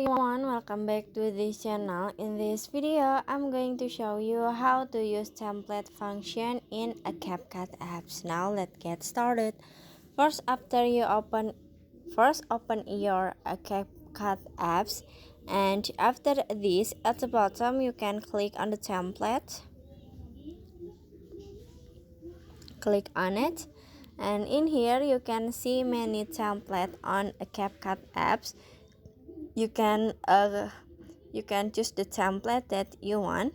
Everyone, welcome back to this channel. In this video, I'm going to show you how to use template function in a CapCut apps. Now let's get started. First, open your CapCut apps, and after this, at the bottom you can click on the template. Click on it, and in here you can see many templates on a CapCut apps. You can choose the template that you want.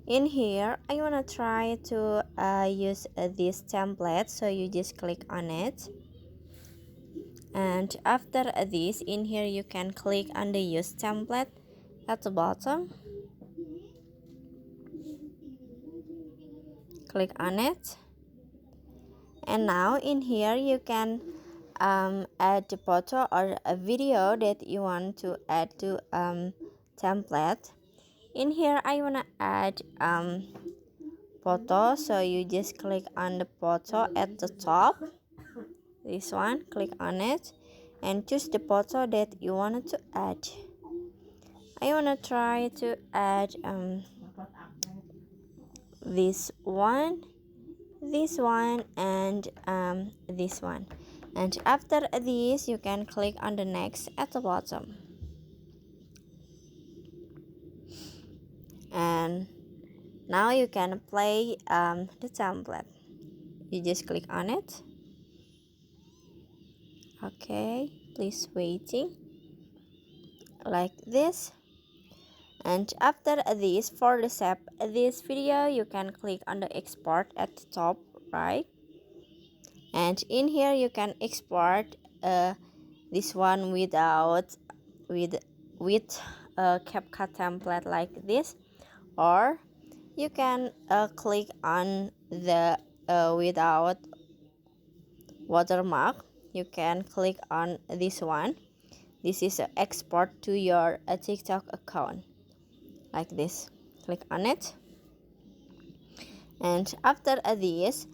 In here I want to try to use this template, so you just click on it, and after this, in here you can click on the use template at the bottom. Click on it, and now in here you can add the photo or a video that you want to add to template. In here I want to add photo, so you just click on the photo at the top, this one. Click on it and choose the photo that you wanted to add. I want to try to add this one, and this one. And after this, you can click on the next at the bottom, and now you can play the template. You just click on it. Okay, please waiting like this. And after this, for the save this video, you can click on the export at the top right, and in here you can export this one with a CapCut template like this, or you can click on the without watermark. You can click on this one. This is export to your TikTok account like this. Click on it, and after this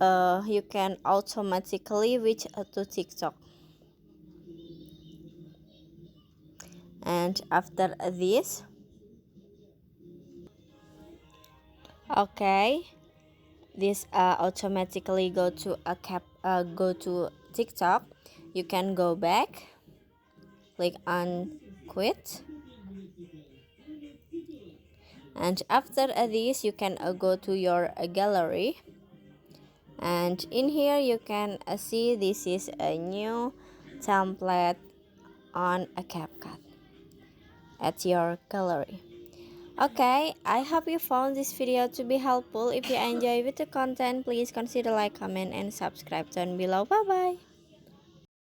you can automatically switch to TikTok. And after this, okay, this automatically go to TikTok. You can go back, click on quit, and after this you can go to your gallery, and in here you can see this is a new template on a CapCut at your gallery. Okay, I hope you found this video to be helpful. If you enjoy with the content, please consider like, comment, and subscribe down below. Bye bye.